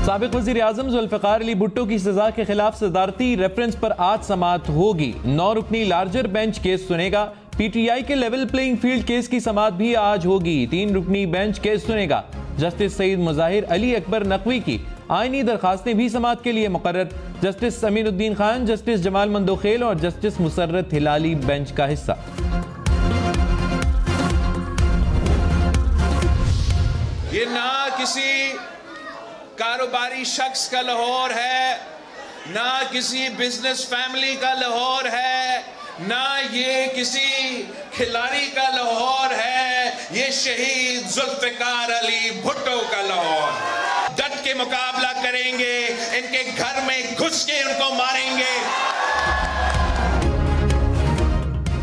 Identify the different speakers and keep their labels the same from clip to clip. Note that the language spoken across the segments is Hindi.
Speaker 1: साबिक वज़ीर आज़म ज़ुल्फ़िकार अली भुट्टो की सजा के खिलाफ सदारती रेफरेंस पर आज समाअत होगी। 9 रुकनी लार्जर बेंच केस सुनेगा। PTI के लेवल प्लेइंग फील्ड केस की समाअत भी आज होगी। 3 रुकनी बेंच केस सुनेगा। जस्टिस सईद मुज़ाहिर अली अकबर नकवी की आईनी दरखास्तें भी समाअत के लिए मुकर्रर। जस्टिस अमीनुद्दीन खान, जस्टिस जमाल मंदोखेल और जस्टिस मुसर्रत हिलाली बेंच का हिस्सा।
Speaker 2: ये ना किसी कारोबारी शख्स का लाहौर है, ना किसी बिजनेस फैमिली का लाहौर है, ना ये किसी खिलाड़ी का लाहौर है, ये शहीद जुल्फ़िकार अली भुट्टो का लाहौर है। डट के मुकाबला करेंगे, इनके घर में घुस के उनको मारेंगे,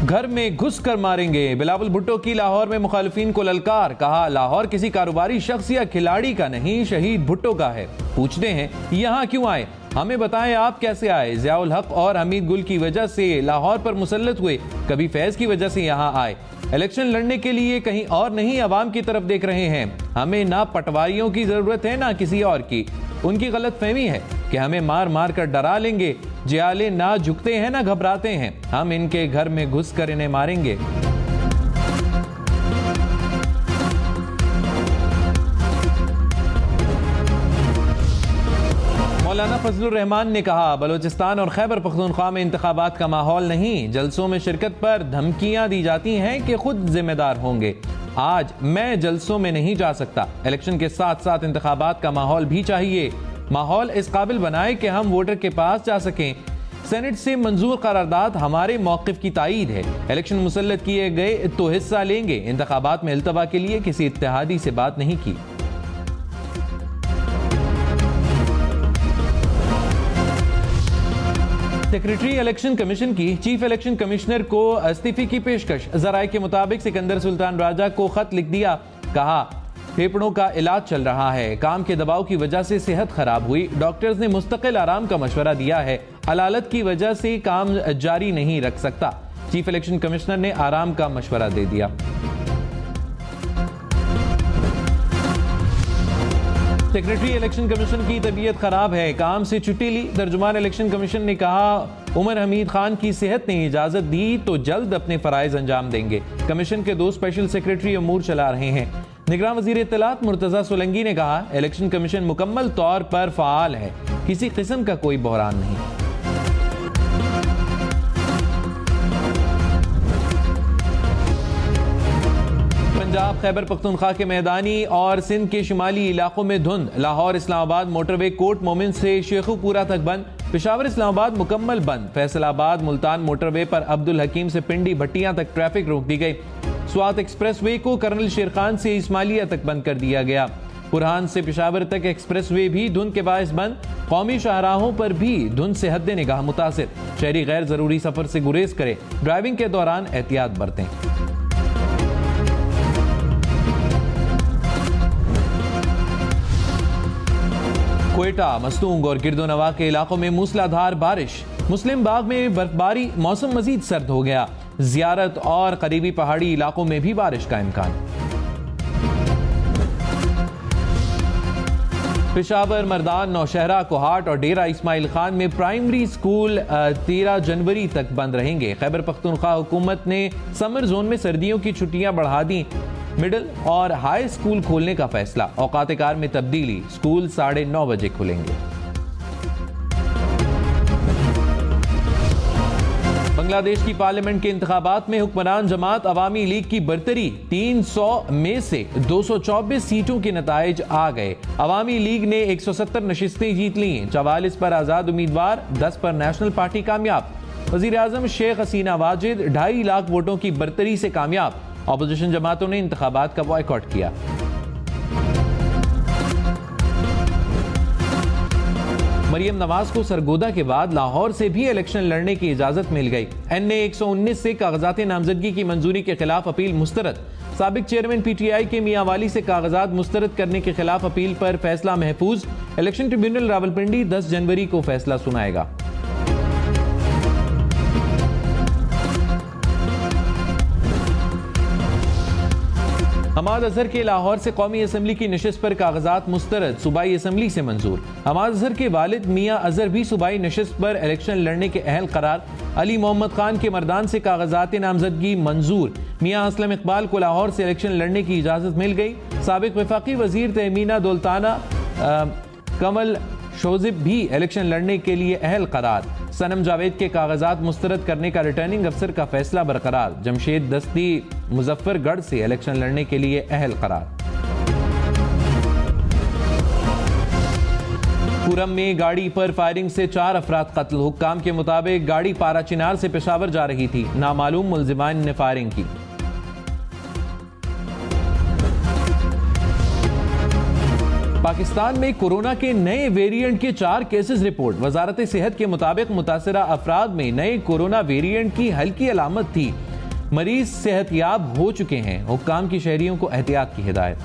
Speaker 1: घर में घुस कर मारेंगे। बिलावल भुट्टो की लाहौर में मुखालिफिन को ललकार। कहा, लाहौर किसी कारोबारी शख्स या खिलाड़ी का नहीं, शहीद भुट्टो का है। पूछते हैं यहाँ क्यों आए, हमें बताएं आप कैसे आए। ज़ियाउल हक और हमीद गुल की वजह से लाहौर पर मुसल्लत हुए, कभी फैज की वजह से यहाँ आए। इलेक्शन लड़ने के लिए कहीं और नहीं, अवाम की तरफ देख रहे हैं। हमें ना पटवारियों की जरूरत है ना किसी और की। उनकी गलत फहमी है कि हमें मार मार कर डरा लेंगे। जियाले ना झुकते हैं ना घबराते हैं। हम इनके घर में घुस कर इन्हें मारेंगे। मौलाना फजलुर रहमान ने कहा, बलोचिस्तान और खैबर पख्तूनख्वा में इंतखाबात का माहौल नहीं। जलसों में शिरकत पर धमकियां दी जाती हैं कि खुद जिम्मेदार होंगे। आज मैं जलसों में नहीं जा सकता। इलेक्शन के साथ साथ इंतखाबात का माहौल भी चाहिए। माहौल इस काबिल बनाए कि हम वोटर के पास जा सकें। सेनेट से मंजूर करारदाद हमारे मौक़िफ़ की तायीद है। इलेक्शन मुसल्लत किए गए तो हिस्सा लेंगे। इंतखाबात में इल्तवा के लिए किसी इत्तेहादी से बात नहीं की। सेक्रेटरी इलेक्शन कमीशन की चीफ इलेक्शन कमिश्नर को इस्तीफे की पेशकश। जराये के मुताबिक सिकंदर सुल्तान राजा को खत लिख दिया। कहा, फेफड़ों का इलाज चल रहा है, काम के दबाव की वजह से सेहत खराब हुई। डॉक्टर्स ने मुस्तकिल आराम का मशवरा दिया है। अलालत की वजह से काम जारी नहीं रख सकता। चीफ इलेक्शन कमिश्नर ने आराम का मशवरा दे दिया। सेक्रेटरी इलेक्शन कमीशन की तबीयत खराब है, काम से छुट्टी ली। तर्जुमान इलेक्शन कमीशन ने कहा, उमर हमीद खान की सेहत ने इजाजत दी तो जल्द अपने फराइज अंजाम देंगे। कमीशन के 2 स्पेशल सेक्रेटरी अमूर चला रहे हैं। निगरान वजीर इत्तलात मुर्तजा सोलंकी ने कहा, इलेक्शन कमीशन मुकम्मल तौर पर फाल है, किसी किस्म का कोई बहरान नहीं। पंजाब खैबर पख्तूनख्वा के मैदानी और सिंध के शुमाली इलाकों में धुंध। लाहौर इस्लामाबाद मोटरवे कोट मोमिन से शेखुपुरा तक बंद। पेशावर इस्लामाबाद मुकम्मल बंद। फैसलाबाद मुल्तान मोटरवे पर अब्दुल हकीम से पिंडी भट्टियां तक ट्रैफिक रोक दी गई। स्वात एक्सप्रेसवे को कर्नल शेर खान से इस्माइलिया तक बंद कर दिया गया। बुरहान से पेशावर तक एक्सप्रेसवे भी धुंध के बायस बंद। कौमी शाहराहों पर भी धुंध से हद निगाह मुतासिर। शहरी गैर जरूरी सफर से गुरेज करें। ड्राइविंग के दौरान एहतियात बरतें। क्वेटा, मस्तूंग और गिरदोनवा के इलाकों में मूसलाधार बारिश। मुस्लिम बाग में बर्फबारी, मौसम मजीद सर्द हो गया। जियारत और करीबी पहाड़ी इलाकों में भी बारिश का इम्कान। पेशावर, मर्दान, नौशहरा, कोहाट और डेरा इस्माइल खान में प्राइमरी स्कूल 13 जनवरी तक बंद रहेंगे। खैबर पख्तूनख्वा हुकूमत ने समर जोन में सर्दियों की छुट्टियां बढ़ा दी। मिडिल और हाई स्कूल खोलने का फैसला। औकात कार में तब्दीली, स्कूल 9:30 बजे खुलेंगे। बांग्लादेश की पार्लियामेंट के इंतखाबात में हुक्मरान जमात अवामी लीग की बरतरी। 300 में से 224 सीटों के नताइज आ गए। अवामी लीग ने 170 नशिस्तें जीत ली। 44 पर आजाद उम्मीदवार, 10 पर नेशनल पार्टी कामयाब। वजीर आजम शेख हसीना वाजिद 2.5 लाख वोटों की बरतरी से कामयाब। ऑपोजिशन जमातों ने इंतखाबात का बॉयकॉट किया। मरियम नवाज को सरगोदा के बाद लाहौर से भी इलेक्शन लड़ने की इजाजत मिल गई। NA 119 से कागजात नामजदगी की मंजूरी के खिलाफ अपील मुस्तरद। साबिक चेयरमैन PTI के मियांवाली से कागजात मुस्तरद करने के खिलाफ अपील पर फैसला महफूज। इलेक्शन ट्रिब्यूनल रावलपिंडी 10 जनवरी को फैसला सुनाएगा। हमाद अजहर के लाहौर से कौमी असम्बली की नशिस्त पर कागजात मुस्तरद, सूबाई असम्बली से मंजूर। हमाद अजहर के वालिद मियाँ अजहर भी सूबाई नशिस्त पर इलेक्शन लड़ने के अहल करार। अली मोहम्मद खान के मर्दान से कागजात नामजदगी मंजूर। मियाँ असलम इकबाल को लाहौर से इलेक्शन लड़ने की इजाज़त मिल गई। साबिक वफाकी वजीर तहमीना दौलताना कमल शोजिब भी इलेक्शन लड़ने के लिए अहल करार। सनम जावेद के कागजात मुस्तरद करने का रिटर्निंग अफसर का फैसला बरकरार। जमशेद दस्ती मुजफ्फरगढ़ से इलेक्शन लड़ने के लिए अहल करार। पूरम में गाड़ी पर फायरिंग से 4 अफराद कत्ल। हुक्काम के मुताबिक गाड़ी पारा चिनार से पेशावर जा रही थी। नामालूम मुल्जिमान ने फायरिंग की। पाकिस्तान में कोरोना के नए वेरिएंट के 4 केसेस रिपोर्ट। वजारत सेहत के मुताबिक मुतासरा अफराद में नए कोरोना वेरिएंट की हल्की अलामत थी। मरीज सेहतयाब हो चुके हैं। हुक्काम की शहरियों को एहतियात की हिदायत।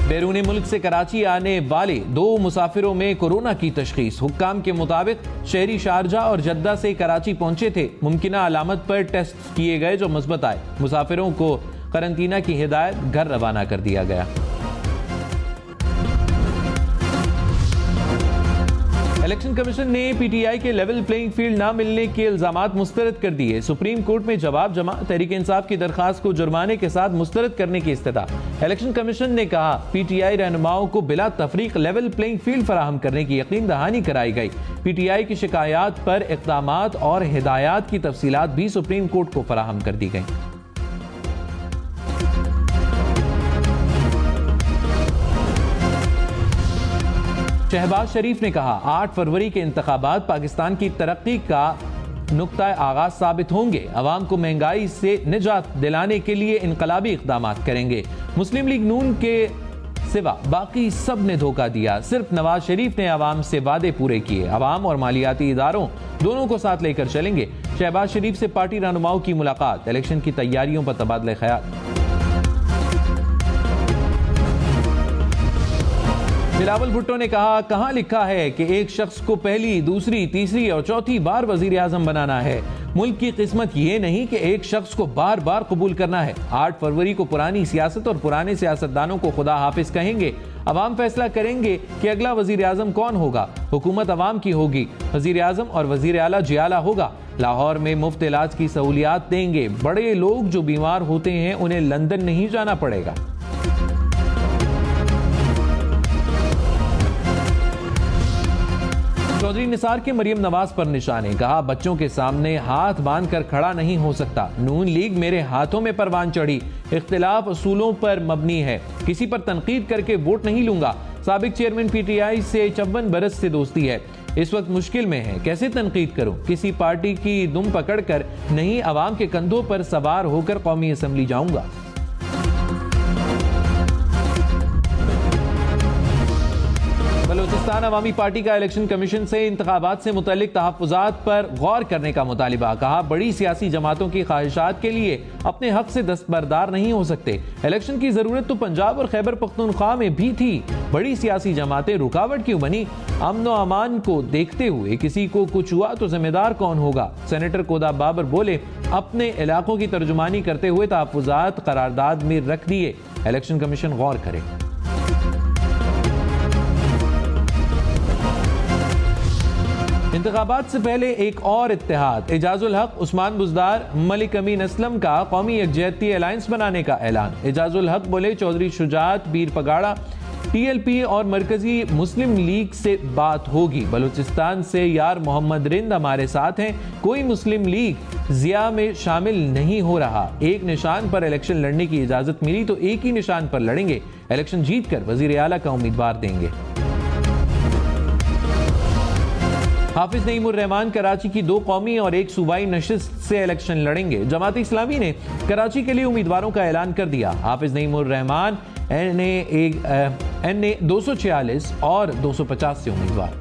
Speaker 1: बैरून मुल्क से कराची आने वाले 2 मुसाफिरों में कोरोना की तशखीस। हुक्काम के मुताबिक शहरी शारजा और जद्दा से कराची पहुंचे थे। मुमकिना अलामत पर टेस्ट किए गए जो मुस्बत आए। मुसाफिरों को करंतना की हिदायत, घर रवाना कर दिया गया। इलेक्शन कमीशन ने पीटीआई के लेवल प्लेइंग फील्ड ना मिलने के इल्जामात मुस्तरद कर दिए। सुप्रीम कोर्ट में जवाब जमा। तहरीक इंसाफ की दरखास्त को जुर्माने के साथ मुस्तरद करने की इस्तिदा। इलेक्शन कमीशन ने कहा पीटीआई रहनुमाओं को बिला तफरीक लेवल प्लेइंग फील्ड फराहम करने की यकीन दहानी कराई गई। पीटीआई की शिकायत पर इक़दामात और हिदायत की तफसीलात भी सुप्रीम कोर्ट को फराहम कर दी गई। शहबाज शरीफ ने कहा 8 फरवरी के इंतखाबात पाकिस्तान की तरक्की का नुक्ता आगाज साबित होंगे। अवाम को महंगाई से निजात दिलाने के लिए इनकलाबी इक़दाम करेंगे। मुस्लिम लीग नून के सिवा बाकी सब ने धोखा दिया। सिर्फ नवाज शरीफ ने अवाम से वादे पूरे किए। अवाम और मालियाती इदारों दोनों को साथ लेकर चलेंगे। शहबाज शरीफ से पार्टी रहनुमाओं की मुलाकात। इलेक्शन की तैयारियों पर तबादला ख्याल। बिलावल भुट्टो ने कहा कहां लिखा है कि एक शख्स को पहली, दूसरी, तीसरी और चौथी बार वजीर आजम बनाना है। मुल्क की किस्मत ये नहीं कि एक शख्स को बार बार कबूल करना है। 8 फरवरी को पुरानी सियासत और पुराने सियासतदानों को खुदा हाफिज कहेंगे। अवाम फैसला करेंगे कि अगला वजीर आजम कौन होगा। हुकूमत अवाम की होगी। वजीर आजम और वजीर आला जियाला होगा। लाहौर में मुफ्त इलाज की सहूलियात देंगे। बड़े लोग जो बीमार होते हैं उन्हें लंदन नहीं जाना पड़ेगा। चौधरी निसार के मरियम नवाज पर निशाने। कहा बच्चों के सामने हाथ बांधकर खड़ा नहीं हो सकता। नून लीग मेरे हाथों में परवान चढ़ी। इख्तिलाफ असूलों पर मबनी है। किसी पर तनकीद करके वोट नहीं लूंगा। साबिक चेयरमैन पीटीआई से 54 बरस से दोस्ती है। इस वक्त मुश्किल में है, कैसे तनकीद करूं। किसी पार्टी की दुम पकड़कर नहीं, अवाम के कंधों पर सवार होकर कौमी असम्बली जाऊंगा। बलूचिस्तान अवामी पार्टी का इलेक्शन कमीशन से इंतखाबात से मुतल्लिक तहफ़्फ़ुज़ात पर गौर करने का मुतालिबा। कहा बड़ी सियासी जमातों की ख्वाहिशात के लिए अपने हक से दस्तबरदार नहीं हो सकते। इलेक्शन की जरूरत तो पंजाब और खैबर पख्तूनख्वा में भी थी। बड़ी सियासी जमातें रुकावट क्यों बनी। अमन व अमान को देखते हुए किसी को कुछ हुआ तो जिम्मेदार कौन होगा। सेनेटर कोदा बाबर बोले अपने इलाकों की तर्जुमानी करते हुए तहफ़्फ़ुज़ात करारदाद में रख दिए। इलेक्शन कमीशन गौर करे। इंतखाबात से पहले एक और इत्तेहाद। एजाजुल हक, उस्मान बुज़दार, मलिक अमीन असलम का कौमी यकजहती अलायंस बनाने का ऐलान। एजाजुल हक बोले चौधरी शुजात, पीर पगाड़ा, टीएलपी और मरकजी मुस्लिम लीग से बात होगी। बलूचिस्तान से यार मोहम्मद रिंद हमारे साथ हैं। कोई मुस्लिम लीग जिया में शामिल नहीं हो रहा। एक निशान पर इलेक्शन लड़ने की इजाजत मिली तो एक ही निशान पर लड़ेंगे। इलेक्शन जीतकर वजीर आला का उम्मीदवार देंगे। हाफिज नईमुर रहमान कराची की 2 कौमी और 1 सूबाई नशिस्त से इलेक्शन लड़ेंगे। जमात इस्लामी ने कराची के लिए उम्मीदवारों का ऐलान कर दिया। हाफिज नईमुर रहमान NA 246 और 250 से उम्मीदवार।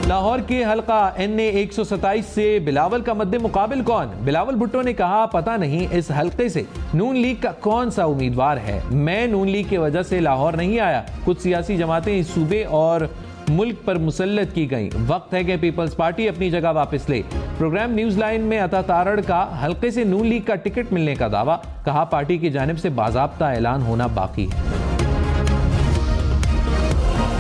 Speaker 1: लाहौर के हल्का NA 127 से बिलावल का मद्दे मुकाबिल कौन। बिलावल भुट्टो ने कहा पता नहीं इस हल्के से नून लीग का कौन सा उम्मीदवार है। मैं नून लीग की वजह से लाहौर नहीं आया। कुछ सियासी जमातें इस सूबे और मुल्क पर मुसल्लत की गई। वक्त है कि पीपल्स पार्टी अपनी जगह वापस ले। प्रोग्राम न्यूज लाइन में अता तारड़ का हल्के से नून लीग का टिकट मिलने का दावा, कहा पार्टी की जानिब से बाज़ाब्ता ऐलान होना बाकी है।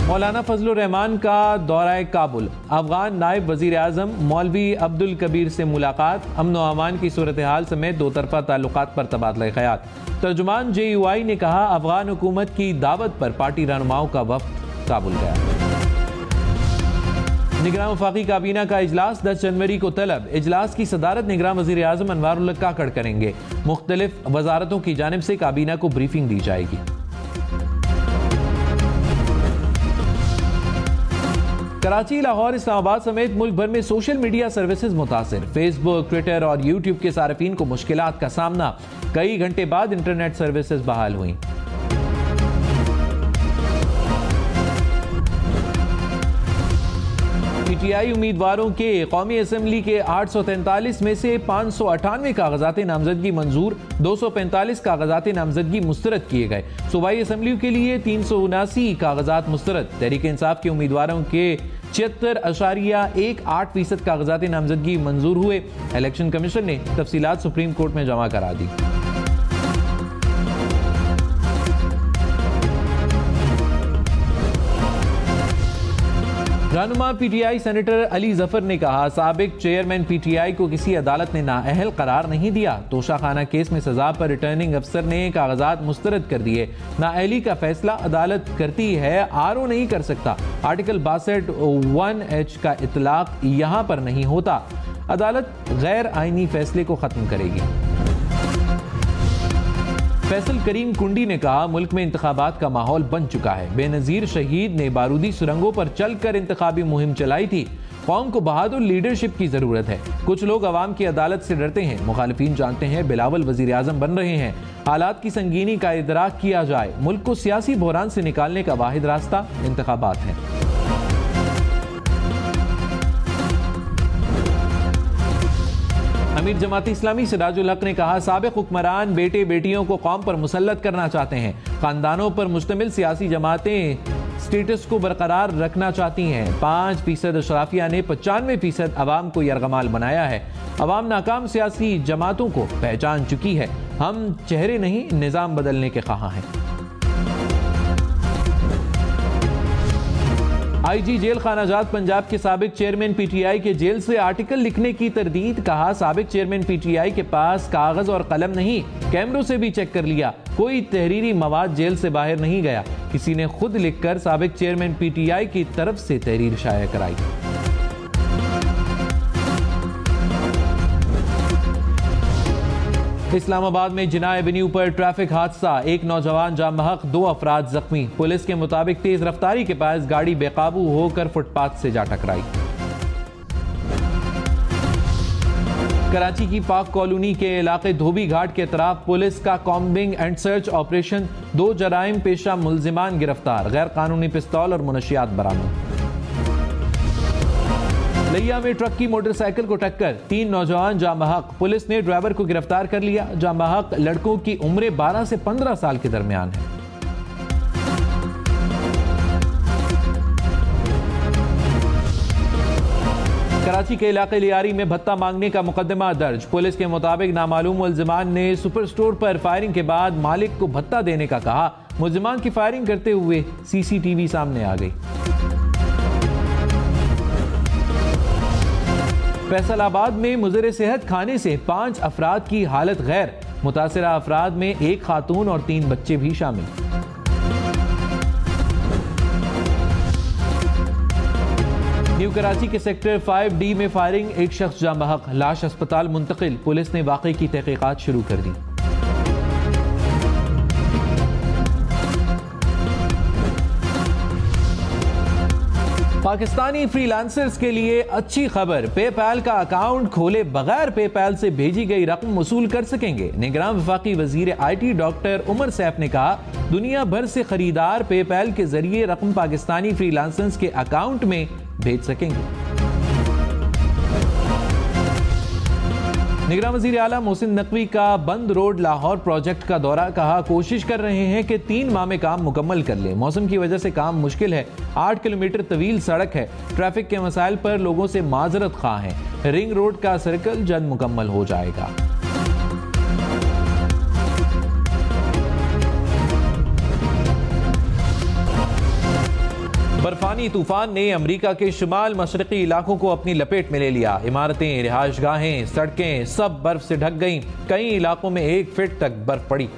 Speaker 1: मौलाना फजलुर रहमान का दौरा काबुल, अफगान नायब वजीर आजम मौलवी अब्दुल कबीर से मुलाकात, अमन व अमान की सूरत हाल समेत दो तरफा ताल्लुकात पर तबादला ख्याल। तर्जुमान JUI ने कहा अफगान हुकूमत की दावत पर पार्टी रहनुमाओं का वफ्द काबुल गया। निगरान वफाकी काबीना का इजलास 10 जनवरी को तलब। इजलास की सदारत निगरान वजीर आजम अनवारुल्लाह काकड़ करेंगे। मुख्तलिफ वजारतों की जानिब से काबीना को ब्रीफिंग दी जाएगी। कराची, लाहौर, इस्लामाबाद समेत मुल्क भर में सोशल मीडिया सर्विसेज मुतासिर। फेसबुक, ट्विटर और यूट्यूब के सार्फिन को मुश्किलात का सामना। कई घंटे बाद इंटरनेट सर्विसेज बहाल हुई। PTI उम्मीदवारों के कौमी असम्बली के 843 में से 598 कागजात नामजदगी मंजूर, 245 कागजात नामजदगी मुस्तरद किए गए। सूबाई असम्बली के लिए 379 कागजात मुस्तरद। तहरीक इंसाफ के उम्मीदवारों के 76.18% कागजात नामजदगी मंजूर हुए। इलेक्शन कमीशन ने तफसीलात सुप्रीम कोर्ट में जमा करा दी। रहनुमा PTI सेनेटर अली जफर ने कहा साबिक चेयरमैन PTI को किसी अदालत ने नाअहल करार नहीं दिया। तोशाखाना केस में सजा पर रिटर्निंग अफसर ने कागजात मुस्तरद कर दिए। नाअहली का फैसला अदालत करती है, RO नहीं कर सकता। आर्टिकल 62(1)H का इतलाक यहाँ पर नहीं होता। अदालत गैर आईनी फैसले को खत्म करेगी। फैसल करीम कुंडी ने कहा मुल्क में इंतखाबात का माहौल बन चुका है। बेनजीर शहीद ने बारूदी सुरंगों पर चलकर इंतखाबी मुहिम चलाई थी। कौम को बहादुर लीडरशिप की जरूरत है। कुछ लोग अवाम की अदालत से डरते हैं। मुखालिफिन जानते हैं बिलावल वजीर आजम बन रहे हैं। हालात की संगीनी का इदराक किया जाए। मुल्क को सियासी बहरान से निकालने का वाहिद रास्ता इंतखाबात है। अमीर जमात इस्लामी सिराजुल हक ने कहा साबिक हुक्मरान बेटे बेटियों को कौम पर मुसल्लत करना चाहते हैं। खानदानों पर मुश्तमिल सियासी जमातें स्टेटस को बरकरार रखना चाहती हैं। 5% अशराफिया ने 95% अवाम को यरगमाल बनाया है। अवाम नाकाम सियासी जमातों को पहचान चुकी है। हम चेहरे नहीं निजाम बदलने के ख्वाह हैं। IG जेल खानाजात पंजाब के साबिक चेयरमैन PTI के जेल से आर्टिकल लिखने की तरदीद। कहा साबिक चेयरमैन PTI के पास कागज और कलम नहीं, कैमरों से भी चेक कर लिया। कोई तहरीरी मवाद जेल से बाहर नहीं गया। किसी ने खुद लिखकर साबिक चेयरमैन PTI की तरफ से तहरीर शाया कराई। इस्लामाबाद में जिना एवेन्यू पर ट्रैफिक हादसा, एक नौजवान जाम बहक, 2 अफराद जख्मी। पुलिस के मुताबिक तेज रफ्तारी के पास गाड़ी बेकाबू होकर फुटपाथ से जा टकराई। कराची की पाक कॉलोनी के इलाके धोबी घाट के अतराफ पुलिस का कॉम्बिंग एंड सर्च ऑपरेशन। 2 जराइम पेशा मुल्जिमान गिरफ्तार। गैर कानूनी पिस्तौल और मुनशियात बरामद। लिया में ट्रक की मोटरसाइकिल को टक्कर, 3 नौजवान जाम बहक। पुलिस ने ड्राइवर को गिरफ्तार कर लिया। जाम बहक लड़कों की उम्र 12 से 15 साल के दरमियान है। कराची के इलाके लियारी में भत्ता मांगने का मुकदमा दर्ज। पुलिस के मुताबिक नामालूम मुल्जिमान ने सुपर स्टोर पर फायरिंग के बाद मालिक को भत्ता देने का कहा। मुल्जिमान की फायरिंग करते हुए CCTV सामने आ गई। फैसलाबाद में मुज़र सेहत खाने से 5 अफराद की हालत गैर। मुतासिरा अफराद में 1 खातून और 3 बच्चे भी शामिल। न्यू कराची के सेक्टर 5D में फायरिंग, 1 शख्स जाम बहक, लाश अस्पताल मुंतकिल। पुलिस ने वाक़े की तहकीकात शुरू कर दी। पाकिस्तानी फ्रीलांसर्स के लिए अच्छी खबर, पेपैल का अकाउंट खोले बगैर पेपैल से भेजी गई रकम वसूल कर सकेंगे। निगरान वफाकी वजीर IT डॉक्टर उमर सैफ ने कहा दुनिया भर से खरीदार पेपैल के जरिए रकम पाकिस्तानी फ्रीलांसर्स के अकाउंट में भेज सकेंगे। निगरान वज़ीर आला मोहसिन नकवी का बंद रोड लाहौर प्रोजेक्ट का दौरा, कहा कोशिश कर रहे हैं कि 3 माह में काम मुकम्मल कर लें। मौसम की वजह से काम मुश्किल है। 8 किलोमीटर तवील सड़क है। ट्रैफिक के मसाइल पर लोगों से माजरत खा हैं। रिंग रोड का सर्कल जल्द मुकम्मल हो जाएगा। बर्फानी तूफान ने अमेरिका के शुमाल मशरकी इलाकों को अपनी लपेट में ले लिया। इमारतें, रिहायशगाहें, सड़कें सब बर्फ से ढक गईं। कई इलाकों में 1 फीट तक बर्फ पड़ी।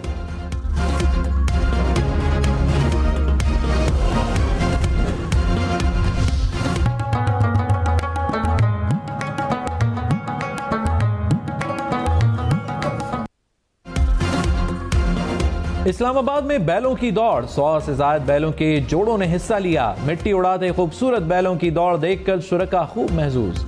Speaker 1: इस्लामाबाद में बैलों की दौड़, 100 से ज्यादा बैलों के जोड़ों ने हिस्सा लिया। मिट्टी उड़ाते खूबसूरत बैलों की दौड़ देखकर शुरका खूब महसूस।